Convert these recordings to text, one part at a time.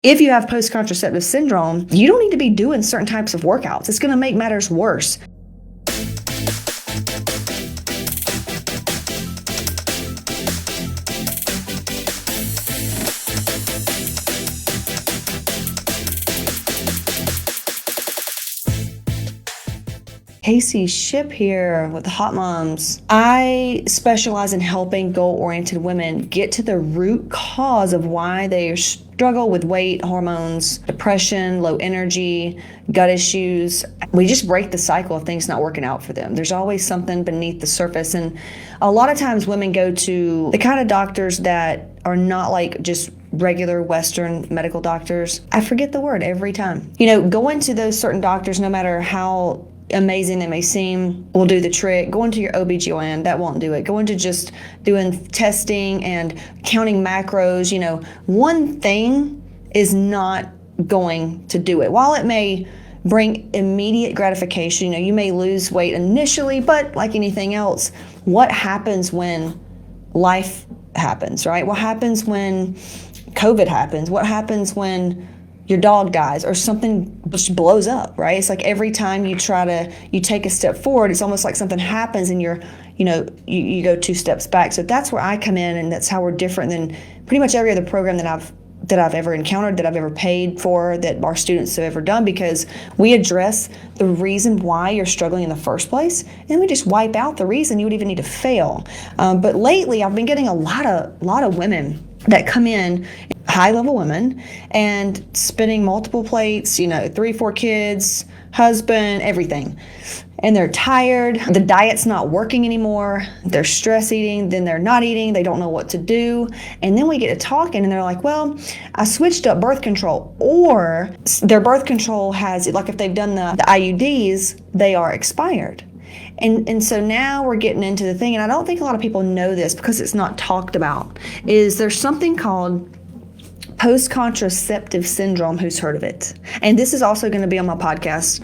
If you have post-contraceptive syndrome, you don't need to be doing certain types of workouts. It's going to make matters worse. Casey Ship here with Hotmomz. I specialize in helping goal-oriented women get to the root cause of why they struggle with weight, hormones, depression, low energy, gut issues. We just break the cycle of things not working out for them. There's always something beneath the surface, and a lot of times women go to the kind of doctors that are not like just regular Western medical doctors. I forget the word every time. Going to those certain doctors, no matter how amazing they may seem, will do the trick. Going to your OBGYN, that won't do it. Going to just doing testing and counting macros, one thing is not going to do it. While it may bring immediate gratification, you may lose weight initially, but like anything else, what happens when life happens, right? What happens when COVID happens? What happens when your dog dies or something just blows up, right? It's like every time you take a step forward, it's almost like something happens and you go two steps back. So that's where I come in, and that's how we're different than pretty much every other program that I've ever encountered, that I've ever paid for, that our students have ever done, because we address the reason why you're struggling in the first place, and we just wipe out the reason you would even need to fail. But lately, I've been getting a lot of women that come in, high-level women, and spinning multiple plates, 3, 4 kids, husband, everything. And they're tired, the diet's not working anymore, they're stress eating, then they're not eating, they don't know what to do. And then we get to talking and they're like, well, I switched up birth control, or their birth control has, like if they've done the IUDs, they are expired. And so now we're getting into the thing, and I don't think a lot of people know this because it's not talked about, is there's something called post-contraceptive syndrome. Who's heard of it? And this is also going to be on my podcast.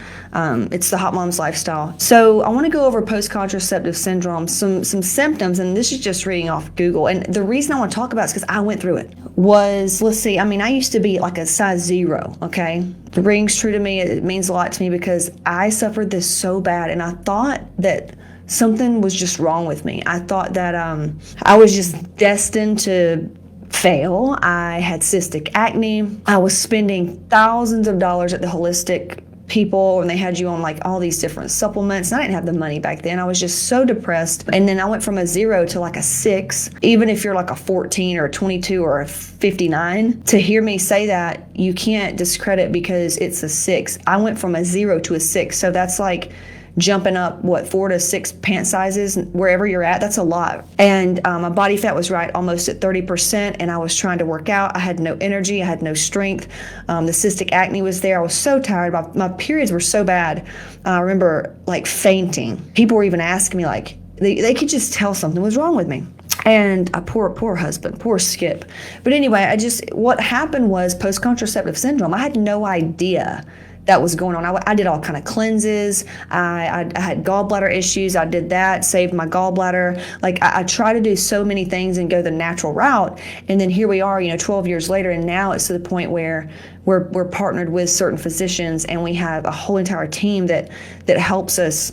It's the Hotmomz Lifestyle. So I want to go over post-contraceptive syndrome, some symptoms, and this is just reading off Google. And the reason I want to talk about it is because I went through it. I used to be like a size 0, okay? It rings true to me. It means a lot to me because I suffered this so bad, and I thought that something was just wrong with me. I thought that I was just destined to fail. I had cystic acne. I was spending thousands of dollars at the holistic people, and they had you on like all these different supplements. And I didn't have the money back then. I was just so depressed. And then I went from a 0 to like a 6. Even if you're like a 14 or a 22 or a 59, to hear me say that, you can't discredit because it's a 6. I went from a 0 to a 6. So that's like jumping up 4 to 6 pant sizes wherever you're at. That's a lot. And my body fat was right almost at 30%, and I was trying to work out. I had no energy, I had no strength. The cystic acne was there. I was so tired. My periods were so bad. I remember like fainting. People were even asking me, like, they could just tell something was wrong with me. And a poor husband, poor Skip. But anyway, what happened was post-contraceptive syndrome. I had no idea that was going on. I did all kind of cleanses. I had gallbladder issues. I did that, saved my gallbladder. Like I try to do so many things and go the natural route. And then here we are, 12 years later, and now it's to the point where we're partnered with certain physicians, and we have a whole entire team that helps us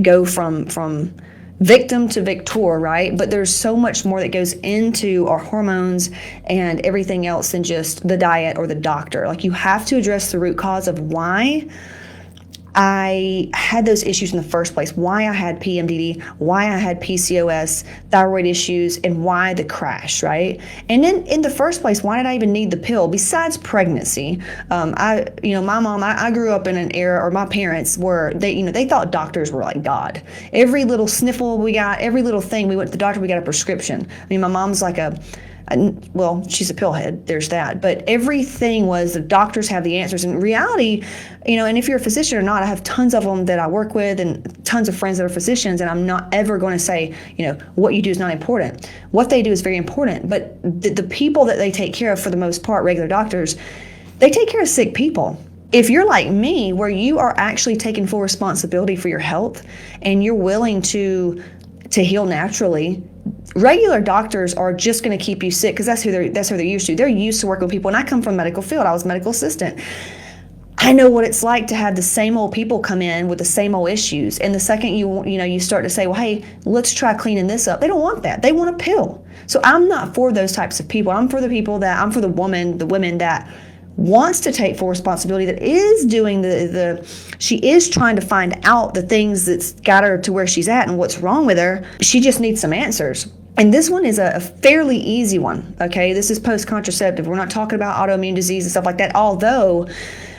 go from victim to victor, right? But there's so much more that goes into our hormones and everything else than just the diet or the doctor. Like, you have to address the root cause of why I had those issues in the first place, why I had PMDD, why I had PCOS, thyroid issues, and why the crash, right? And then in the first place, why did I even need the pill besides pregnancy? My mom, I grew up in an era, or my parents were, they thought doctors were like God. Every little sniffle we got, every little thing, we went to the doctor, we got a prescription. My mom's like she's a pillhead, there's that. But everything was the doctors have the answers. In reality, and if you're a physician or not, I have tons of them that I work with and tons of friends that are physicians, and I'm not ever going to say, what you do is not important. What they do is very important. But the people that they take care of, for the most part, regular doctors, they take care of sick people. If you're like me, where you are actually taking full responsibility for your health and you're willing to heal naturally, regular doctors are just going to keep you sick because that's who they're used to. They're used to working with people. And I come from the medical field. I was a medical assistant. I know what it's like to have the same old people come in with the same old issues. And the second you start to say, well, hey, let's try cleaning this up. They don't want that. They want a pill. So I'm not for those types of people. I'm for the women that wants to take full responsibility, that is doing she is trying to find out the things that's got her to where she's at and what's wrong with her. She just needs some answers. And this one is a fairly easy one, okay? This is post-contraceptive. We're not talking about autoimmune disease and stuff like that, although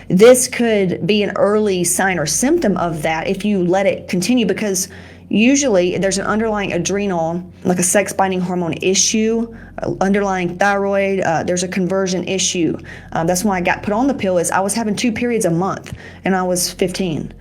this could be an early sign or symptom of that if you let it continue, because usually there's an underlying adrenal, like a sex-binding hormone issue, underlying thyroid, there's a conversion issue. That's why I got put on the pill. Is I was having 2 periods a month and I was 14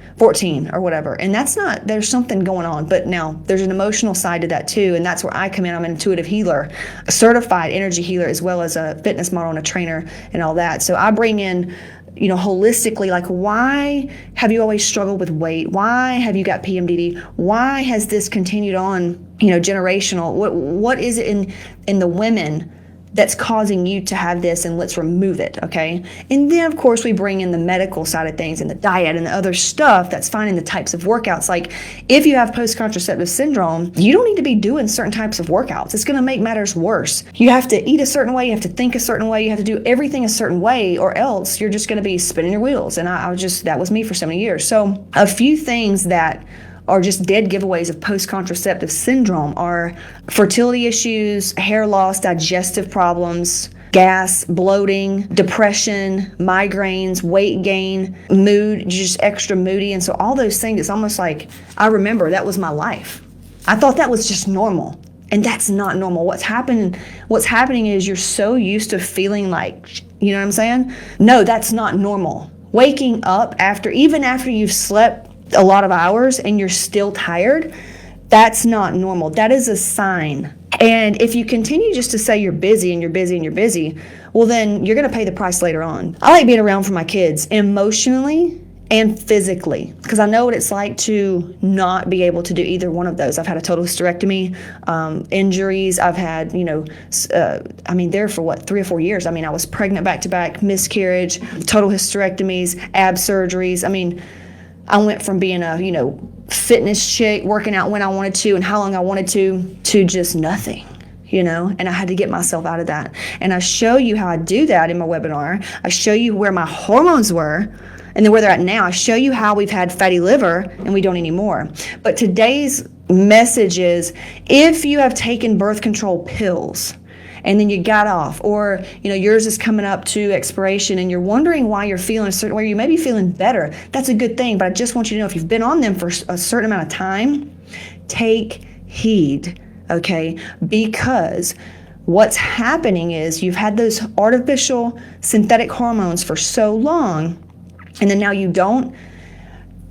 or whatever. And there's something going on. But now there's an emotional side to that too. And that's where I come in. I'm an intuitive healer, a certified energy healer, as well as a fitness model and a trainer and all that. So I bring in, holistically, like, why have you always struggled with weight? Why have you got PMDD? Why has this continued on, generational? What is it in the women that's causing you to have this, and let's remove it, okay? And then, of course, we bring in the medical side of things and the diet and the other stuff that's finding the types of workouts. Like, if you have post-contraceptive syndrome, you don't need to be doing certain types of workouts. It's going to make matters worse. You have to eat a certain way. You have to think a certain way. You have to do everything a certain way, or else you're just going to be spinning your wheels. And that was me for so many years. So a few things that are just dead giveaways of post-contraceptive syndrome are fertility issues, hair loss, digestive problems, gas, bloating, depression, migraines, weight gain, mood, just extra moody. And so all those things, it's almost like I remember that was my life. I thought that was just normal. And that's not normal. What's happening is you're so used to feeling like, you know what I'm saying? No, that's not normal. Waking up even after you've slept a lot of hours and you're still tired, that's not normal. That is a sign. And if you continue just to say you're busy and you're busy and you're busy, well, then you're going to pay the price later on. I like being around for my kids emotionally and physically, because I know what it's like to not be able to do either one of those. I've had a total hysterectomy, injuries. I've had, there for 3 or 4 years. I was pregnant back-to-back, miscarriage, total hysterectomies, ab surgeries. I went from being a, fitness chick, working out when I wanted to and how long I wanted to just nothing, and I had to get myself out of that. And I show you how I do that in my webinar. I show you where my hormones were and then where they're at now. I show you how we've had fatty liver and we don't anymore. But today's message is, if you have taken birth control pills and then you got off, or yours is coming up to expiration and you're wondering why you're feeling a certain way, you may be feeling better, that's a good thing. But I just want you to know, if you've been on them for a certain amount of time, take heed, okay? Because what's happening is you've had those artificial synthetic hormones for so long, and then now you don't.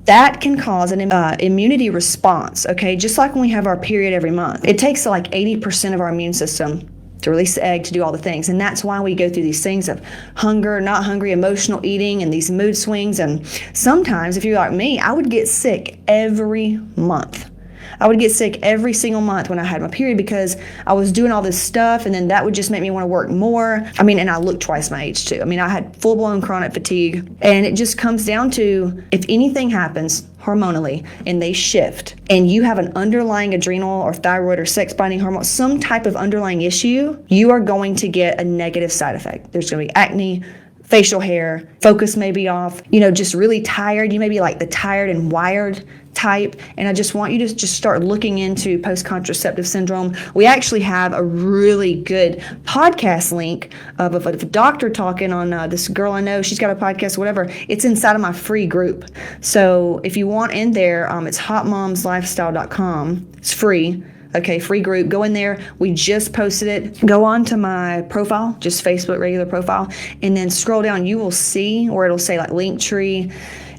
That can cause an immunity response, okay? Just like when we have our period every month. It takes like 80% of our immune system to release the egg, to do all the things. And that's why we go through these things of hunger, not hungry, emotional eating, and these mood swings. And sometimes, if you're like me, I would get sick every month. I would get sick every single month when I had my period, because I was doing all this stuff, and then that would just make me want to work more. And I looked twice my age too. I had full-blown chronic fatigue. And it just comes down to, if anything happens hormonally and they shift, and you have an underlying adrenal or thyroid or sex-binding hormone, some type of underlying issue, you are going to get a negative side effect. There's going to be acne, facial hair, focus may be off, just really tired. You may be like the tired and wired type. And I just want you to just start looking into post-contraceptive syndrome. We actually have a really good podcast link of a doctor talking on this girl I know. She's got a podcast, whatever. It's inside of my free group. So if you want in there, it's hotmomzlifestyle.com. It's free. Okay, free group. Go in there. We just posted it. Go on to my profile, just Facebook regular profile, and then scroll down. You will see where it'll say like Linktree.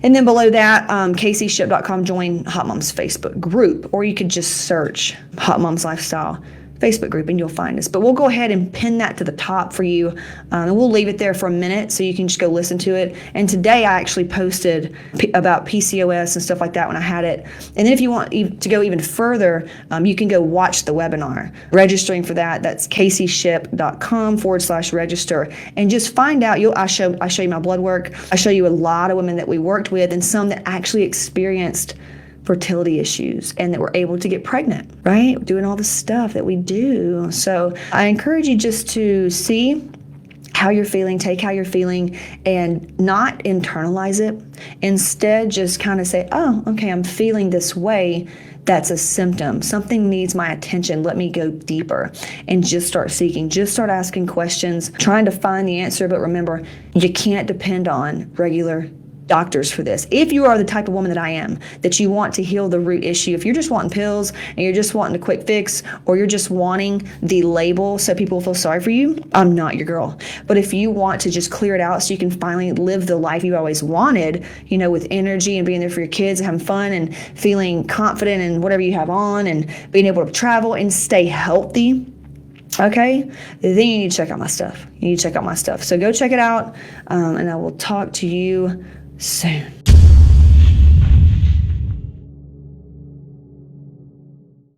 And then below that, kcship.com, join Hotmomz Facebook group. Or you could just search Hotmomz Lifestyle Facebook group, and you'll find us. But we'll go ahead and pin that to the top for you, and we'll leave it there for a minute so you can just go listen to it. And today I actually posted about PCOS and stuff like that when I had it. And then if you want to go even further, you can go watch the webinar. Registering for that's caseyship.com/register, and just find out. I show you my blood work. I show you a lot of women that we worked with and some that actually experienced fertility issues and that were able to get pregnant, right? Doing all the stuff that we do. So I encourage you just to see how you're feeling, take how you're feeling, and not internalize it. Instead, just kind of say, oh, okay, I'm feeling this way. That's a symptom. Something needs my attention. Let me go deeper and just start seeking. Just start asking questions, trying to find the answer. But remember, you can't depend on regular doctors for this. If you are the type of woman that I am, that you want to heal the root issue, if you're just wanting pills and you're just wanting a quick fix, or you're just wanting the label so people feel sorry for you, I'm not your girl. But if you want to just clear it out so you can finally live the life you always wanted, with energy and being there for your kids and having fun and feeling confident in whatever you have on and being able to travel and stay healthy, okay, then you need to check out my stuff. So go check it out, and I will talk to you soon.